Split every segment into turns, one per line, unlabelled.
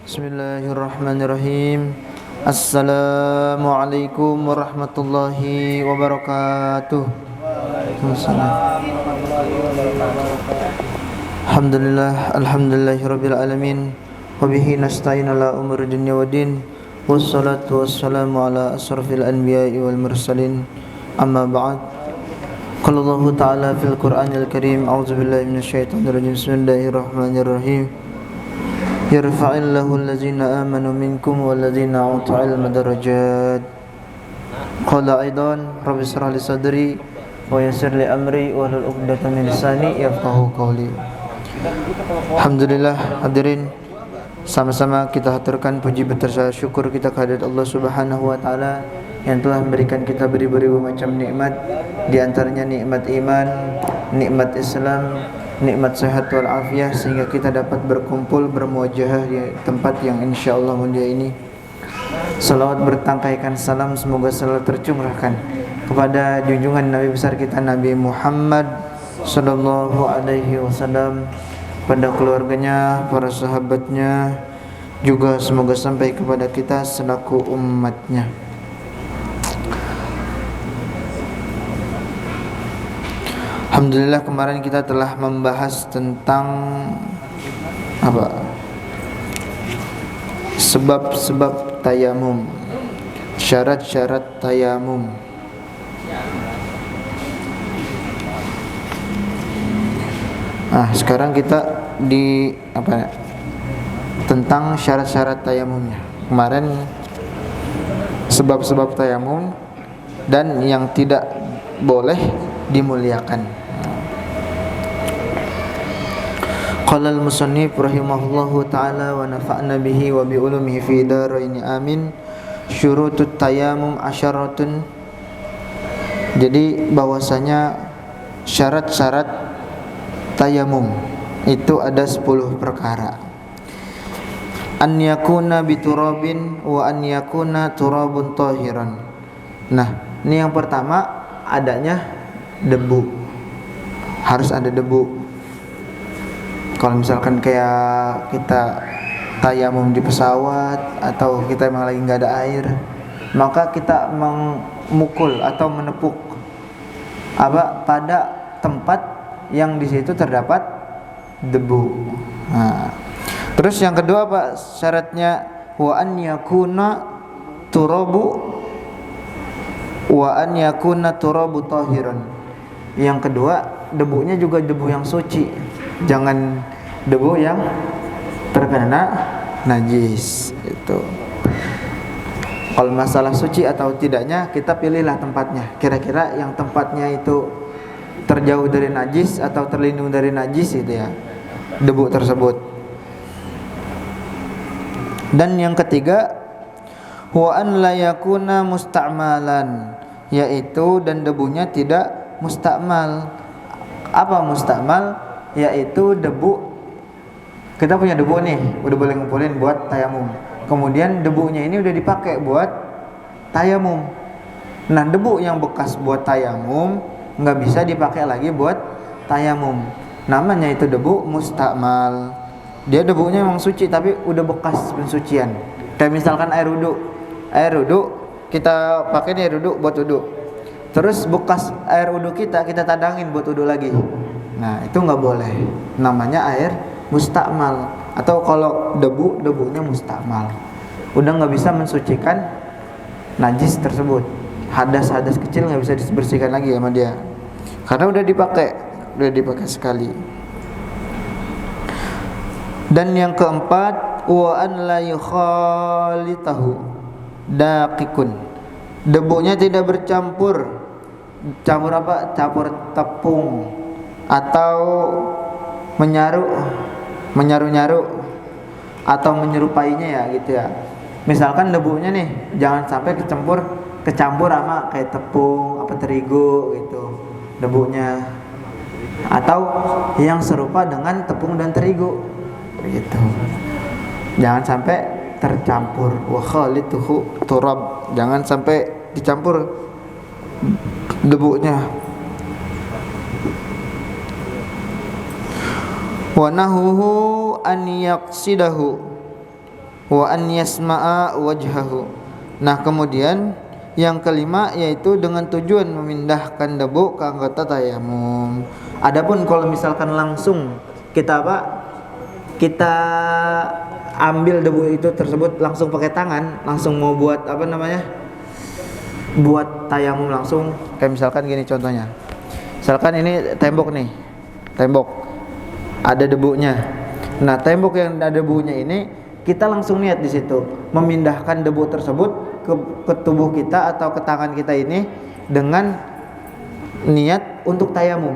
Bismillahirrahmanirrahim. Assalamualaikum warahmatullahi wabarakatuh. Alhamdulillahirabbil alamin. Wa bihi nasta'in ala umuri dunya waddin. Wassalatu wassalamu ala asrafil anbiya'i wal mursalin. Amma ba'd. Qala Allah ta'ala fil Qur'anil Karim. A'udzubillahi minasyaitonir rajim. Bismillahirrahmanirrahim. Yarfa'illahu allazina amanu minkum wallazina utul ilma darajat. Qala aidan rabbi shrah li sadri wa yassir li amri wahlul 'uqdatam min lisani yafqahu qawli. Alhamdulillah, hadirin, sama-sama kita haturkan puji berserta syukur kita kehadirat Allah Subhanahu wa taala yang telah memberikan kita beribu-ribu macam nikmat, di antaranya nikmat iman, nikmat Islam, nikmat sehat wal afiah, sehingga kita dapat berkumpul bermuajahah di tempat yang insyaallah mulia ini. Salawat bertangkaikan salam semoga selalu tercurahkan kepada junjungan Nabi besar kita Nabi Muhammad sallallahu alaihi wasallam, pada keluarganya, para sahabatnya, juga semoga sampai kepada kita selaku umatnya. Alhamdulillah, kemarin kita telah membahas tentang sebab-sebab tayamum, syarat-syarat tayamum. Sekarang kita tentang syarat-syarat tayamumnya. Kemarin sebab-sebab tayamum dan yang tidak boleh dimuliakan. Qala al-musannif rahimahullahu ta'ala wa nafa'na bihi wa bi ulumihi fi darain amin. Syurutut tayamum asyaratun. Jadi bahwasanya syarat-syarat tayamum itu ada 10 perkara. An yakuna biturabin wa an yakuna turabun tahiran. Nah, ini yang pertama, adanya debu. Harus ada debu. Kalau misalkan kayak kita tayamum di pesawat atau kita memang lagi nggak ada air, maka kita memukul atau menepuk pada tempat yang di situ terdapat debu. Terus yang kedua syaratnya wa an yakuna turabu tahiran. Yang kedua, debunya juga debu yang suci. Jangan debu yang terkena najis. Itu. Kalau masalah suci atau tidaknya, kita pilihlah tempatnya. Kira-kira yang tempatnya itu terjauh dari najis atau terlindung dari najis, itu ya, debu tersebut. Dan yang ketiga, wa an la yakuna musta'malan, yaitu dan debunya tidak mustakmal. Apa mustakmal? Yaitu debu, kita punya debu nih, udah boleh ngumpulin buat tayamum. Kemudian debunya ini udah dipakai buat tayamum. Nah, debu yang bekas buat tayamum nggak bisa dipakai lagi buat tayamum. Namanya itu debu mustakmal. Dia debunya memang suci tapi udah bekas pensucian. Kayak misalkan air wudu kita pakai nih air wudu buat wudu. Terus bekas air wudu kita tadangin buat wudu lagi. Nah, itu nggak boleh. Namanya air mustakmal. Atau kalau debunya mustakmal, udah nggak bisa mensucikan najis tersebut. Hadas kecil nggak bisa dibersihkan lagi sama dia, karena udah dipakai sekali. Dan yang keempat, wa an la yukhalitahu daqiqun. Debunya tidak bercampur. Campur apa? Campur tepung atau menyaru-nyaru atau menyerupainya, ya gitu ya. Misalkan debunya nih jangan sampai kecampur sama kayak tepung terigu gitu debunya, atau yang serupa dengan tepung dan terigu gitu. Jangan sampai tercampur. Wa khalituhu turab, jangan sampai dicampur debunya. Wa nahuhu an yaqsidahu, wa an yasma'a wajhahu. Nah, kemudian yang kelima yaitu dengan tujuan memindahkan debu ke anggota tayamum. Adapun kalau misalkan langsung kita kita ambil debu itu tersebut langsung pakai tangan, langsung mau buat buat tayamum langsung, kayak misalkan gini contohnya. Misalkan ini tembok nih. Tembok ada debunya. Nah, tembok yang ada debunya ini kita langsung niat di situ memindahkan debu tersebut ke tubuh kita atau ke tangan kita ini dengan niat untuk tayamum.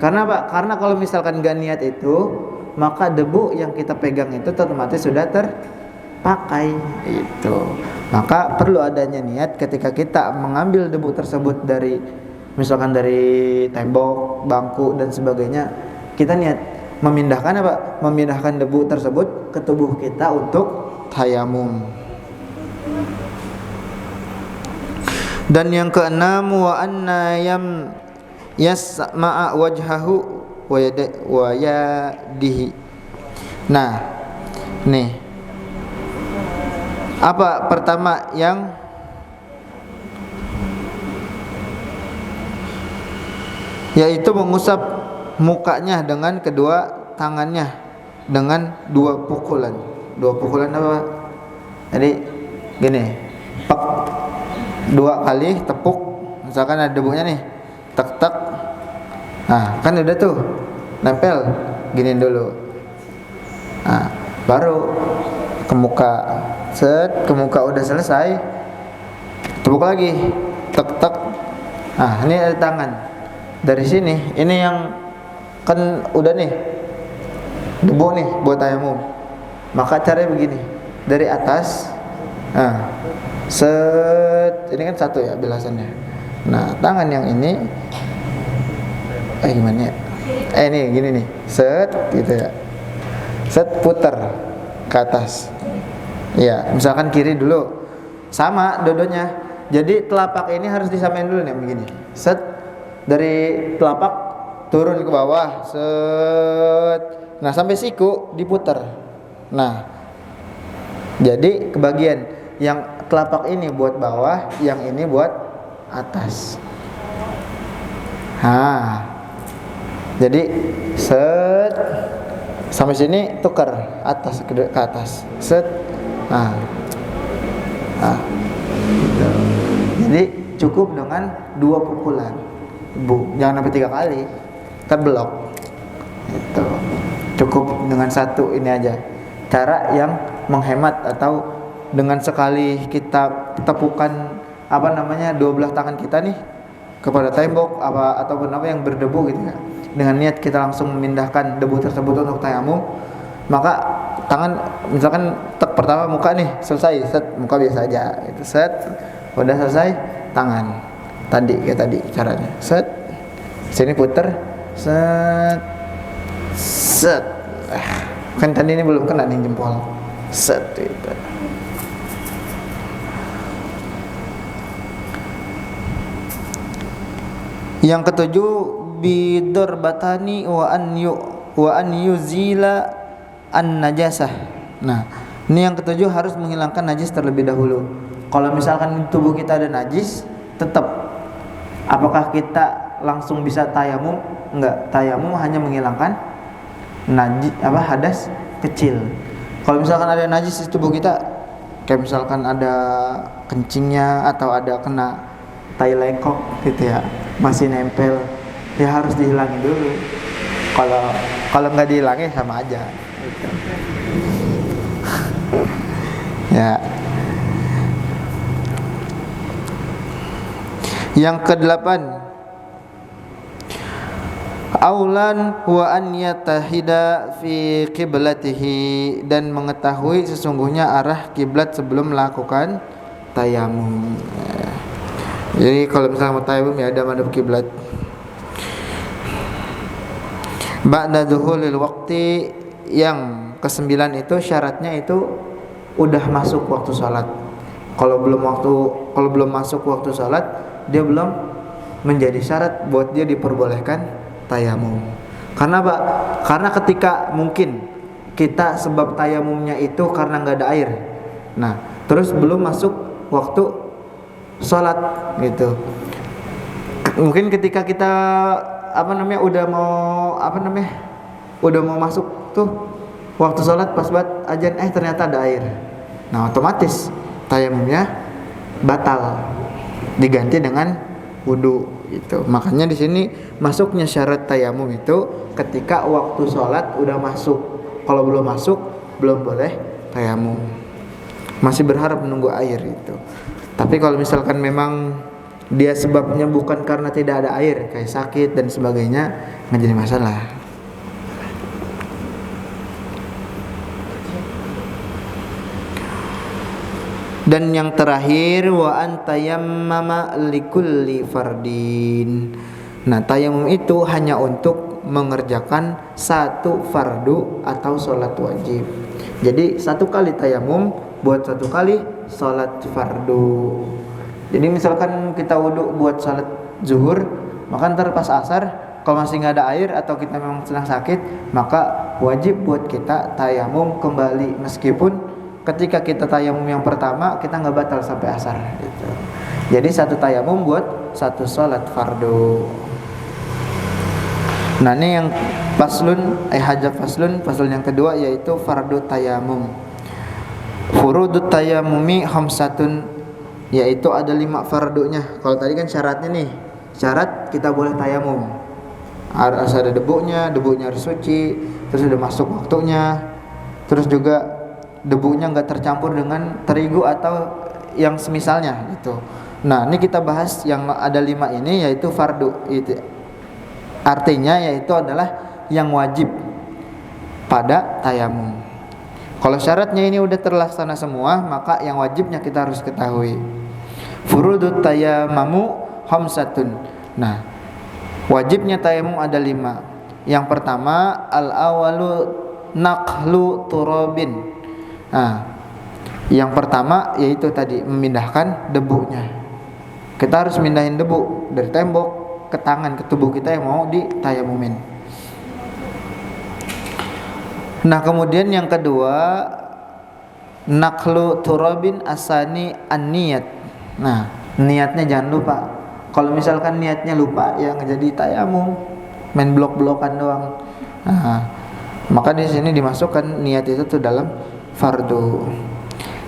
Karena apa? Karena kalau misalkan gak niat itu, maka debu yang kita pegang itu otomatis sudah terpakai itu. Maka perlu adanya niat ketika kita mengambil debu tersebut dari misalkan dari tembok, bangku dan sebagainya. Kita niat memindahkan memindahkan debu tersebut ke tubuh kita untuk tayamum. Dan yang keenam, wa anna yasma'a wajhahu wa yadihi. Nah, nih apa pertama yang yaitu mengusap mukanya dengan kedua tangannya dengan 2 pukulan. 2 pukulan apa? Jadi gini, pak 2 kali tepuk, misalkan ada debunya nih, tek tek. Nah, kan udah tuh nempel, gini dulu. Nah, baru ke muka. Set, ke muka udah selesai, tepuk lagi, tek tek. Nah, ini ada tangan. Dari sini, ini yang kan udah nih debu nih buat tayamum. Maka caranya begini, dari atas, nah, set, ini kan satu ya bilasannya. Nah, tangan yang ini, gimana ya? Ini gini nih, set, gitu ya. Set, putar ke atas. Ya, misalkan kiri dulu, sama dodonya. Jadi telapak ini harus disamain dulu nih begini. Set, dari telapak turun ke bawah, set. Nah, sampai siku diputar. Nah, jadi kebagian yang telapak ini buat bawah, yang ini buat atas. Nah, jadi set sampai sini tukar atas ke atas. Set. Nah. Jadi cukup dengan 2 pukulan. Jangan sampai 3 kali. Terblok. Itu. Cukup dengan 1 ini aja. Cara yang menghemat atau dengan sekali kita tepukan 12 tangan kita nih kepada tembok ataupun yang berdebu gitu ya. Dengan niat kita langsung memindahkan debu tersebut untuk tayamum, maka tangan misalkan pertama muka nih selesai, set, muka biasa aja itu, set, udah selesai, tangan kayak tadi caranya, set, sini puter, set, set, kan tadi ini belum kena nih jempol, set itu. Yang ketujuh, bidor batani wa an yuzila an najasah. Nah, ini yang ketujuh harus menghilangkan najis terlebih dahulu. Kalau misalkan di tubuh kita ada najis, tetap apakah kita langsung bisa tayamum? Enggak, tayamum hanya menghilangkan najis hadas kecil. Kalau misalkan ada najis di tubuh kita, kayak misalkan ada kencingnya atau ada kena tai lengkok gitu ya, masih nempel, ya harus dihilangin dulu. Kalau nggak dihilangin sama aja gitu. Ya. Yang ke-8, aulan wa an yatahida fi qiblatihi, dan mengetahui sesungguhnya arah kiblat sebelum melakukan tayamum. Jadi kalau misalnya mau tayamum ya ada madhab kiblat. Ba'da dzuhulil waqti, yang ke-9 itu syaratnya itu udah masuk waktu salat. Kalau belum masuk waktu salat, dia belum menjadi syarat buat dia diperbolehkan tayamum. Karena apa? Karena ketika mungkin kita sebab tayamumnya itu karena nggak ada air. Nah, terus belum masuk waktu sholat gitu. Mungkin ketika kita udah mau masuk tuh waktu sholat pas buat azan, ternyata ada air. Nah, otomatis tayamumnya batal, diganti dengan wudu itu. Makanya di sini masuknya syarat tayamum itu ketika waktu sholat udah masuk. Kalau belum masuk, belum boleh tayamum. Masih berharap menunggu air itu. Tapi kalau misalkan memang dia sebabnya bukan karena tidak ada air, kayak sakit dan sebagainya, nggak jadi masalah. Dan yang terakhir, wa antayammama likulli fardin. Nah, tayamum itu hanya untuk mengerjakan satu fardu atau sholat wajib. Jadi satu kali tayamum buat satu kali sholat fardu. Jadi misalkan kita wudhu buat sholat zuhur, maka ntar pas asar kalau masih nggak ada air atau kita memang sedang sakit, maka wajib buat kita tayamum kembali, meskipun ketika kita tayamum yang pertama kita nggak batal sampai asar gitu. Jadi satu tayamum buat satu sholat fardu. Nah, ini yang faslun yang kedua, yaitu fardu tayamum. Furudut tayamumi khamsatun, yaitu ada 5 fardunya. Kalau tadi kan syaratnya nih, syarat kita boleh tayamum harus ada debunya harus suci, terus udah masuk waktunya, terus juga debunya nggak tercampur dengan terigu atau yang semisalnya gitu. Nah, ini kita bahas yang ada 5 ini, yaitu fardu. Itu artinya yaitu adalah yang wajib pada tayamum. Kalau syaratnya ini udah terlaksana semua, maka yang wajibnya kita harus ketahui. Furudut tayamamu khamsatun. Nah, wajibnya tayamum ada 5. Yang pertama, al-awalu naqlu turabin. Nah, yang pertama yaitu tadi memindahkan debunya. Kita harus mindahin debu dari tembok ke tangan, ke tubuh kita yang mau ditayamumin. Nah, kemudian yang kedua, naqlu turabin asani an-niyat. Nah, niatnya jangan lupa. Kalau misalkan niatnya lupa, ya nggak jadi tayamum, main blok-blokan doang. Nah, maka di sini dimasukkan niat itu tuh dalam fardu.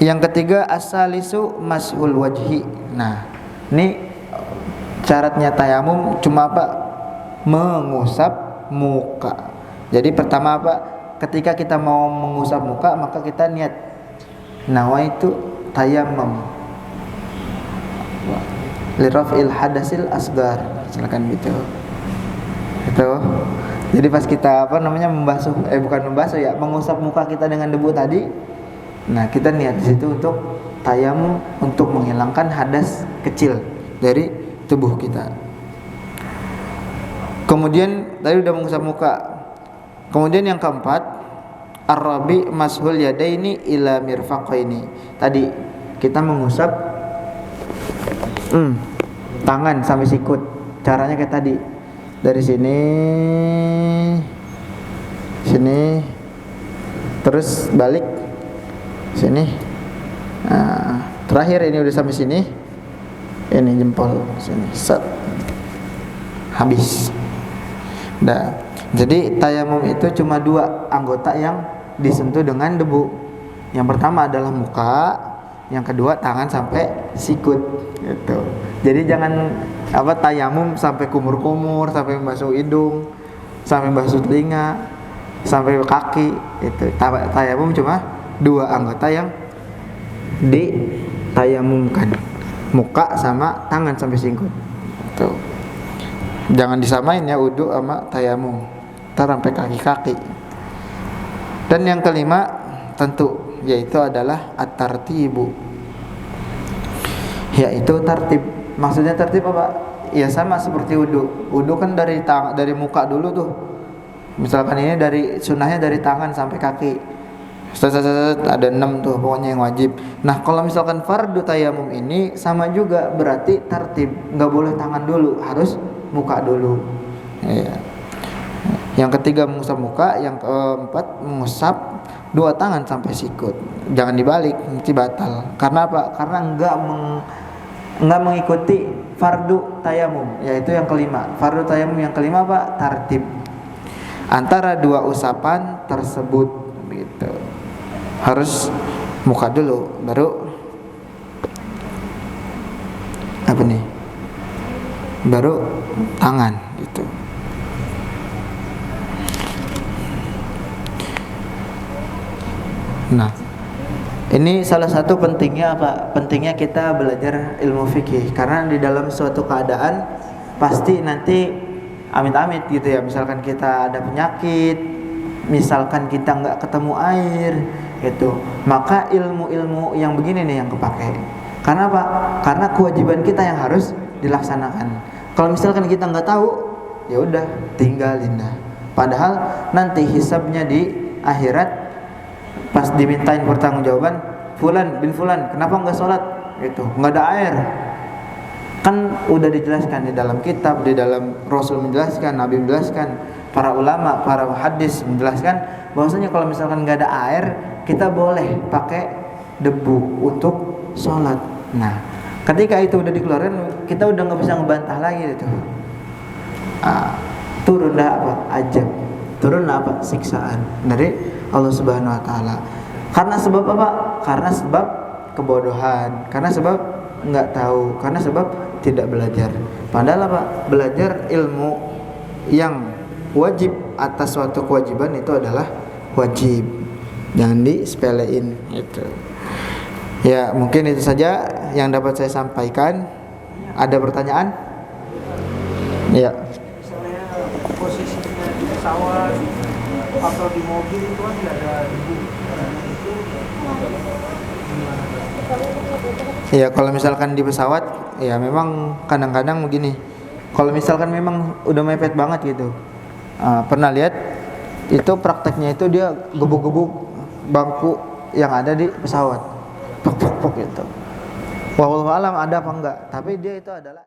Yang ketiga, asalisu mashul wajhi. Nah, ini syaratnya tayamum cuma apa? Mengusap muka. Jadi pertama apa? Ketika kita mau mengusap muka, maka kita niat nawaitu tayammum liraf'il hadasil asgar, silakan gitu. Itu. Jadi pas kita membasuh mengusap muka kita dengan debu tadi, nah kita niat di situ untuk tayamum, untuk menghilangkan hadas kecil dari tubuh kita. Kemudian tadi udah mengusap muka. Kemudian yang keempat, ar-rabi mashul yadaini ila mirfaqaini. Tadi kita mengusap tangan sampai sikut. Caranya kayak tadi. Dari sini terus balik sini. Nah, terakhir ini udah sampai sini. Ini jempol sini. Set. Habis. Nah, jadi tayamum itu cuma 2 anggota yang disentuh dengan debu. Yang pertama adalah muka, yang kedua tangan sampai sikut gitu. Jadi jangan tayamum sampai kumur-kumur, sampai membasuh hidung, sampai membasuh telinga, sampai kaki. Itu tayamum cuma 2 anggota yang ditayamumkan, muka sama tangan sampai sikut. Tuh. Jangan disamain ya wudu sama tayamum, ntar sampai kaki-kaki. Dan yang kelima tentu yaitu adalah at-tartibu, yaitu tertib. Maksudnya tertib apa? Ya sama seperti wudu. Wudu kan dari muka dulu tuh. Misalkan ini dari sunnahnya dari tangan sampai kaki. Ada 6 tuh pokoknya yang wajib. Nah, kalau misalkan fardu tayamum ini sama juga, berarti tertib. Nggak boleh tangan dulu, harus muka dulu. Ya. Yang ketiga mengusap muka, yang keempat mengusap dua tangan sampai sikut. Jangan dibalik, nanti batal. Karena apa? Karena enggak mengikuti fardu tayamum, yaitu yang kelima. Fardu tayamum yang kelima apa? Tartib antara dua usapan tersebut gitu. Harus muka dulu, baru apa nih? Baru tangan gitu. Nah, ini salah satu pentingnya apa? Pentingnya kita belajar ilmu fikih, karena di dalam suatu keadaan pasti nanti amit-amit gitu ya. Misalkan kita ada penyakit, misalkan kita nggak ketemu air, gitu. Maka ilmu-ilmu yang begini nih yang kepake. Karena apa? Karena kewajiban kita yang harus dilaksanakan. Kalau misalkan kita nggak tahu, ya udah tinggalin dah. Padahal nanti hisabnya di akhirat pas dimintain pertanggungjawaban, fulan bin fulan kenapa nggak sholat, gitu, nggak ada air. Kan udah dijelaskan di dalam kitab, di dalam Rasul menjelaskan, Nabi menjelaskan, para ulama, para hadis menjelaskan bahwasanya kalau misalkan nggak ada air, kita boleh pakai debu untuk sholat. Nah, ketika itu udah dikeluarkan, kita udah nggak bisa ngebantah lagi itu. Turun dah apa? Ajab. Turun apa? Siksaan dari Allah Subhanahu wa taala. Karena sebab apa? Karena sebab kebodohan, karena sebab enggak tahu, karena sebab tidak belajar. Padahal apa? Belajar ilmu yang wajib atas suatu kewajiban itu adalah wajib. Jangan disepelein itu. Ya, mungkin itu saja yang dapat saya sampaikan. Ada pertanyaan? Ya.
Misalnya posisinya di pesawat atau di mobil itu kan tidak ada debu.
Ya, kalau misalkan di pesawat, ya memang kadang-kadang begini. Kalau misalkan memang udah mepet banget gitu, pernah lihat itu prakteknya itu dia gebuk-gebuk bangku yang ada di pesawat, pok gitu. Wallahu alam ada apa enggak? Tapi dia itu adalah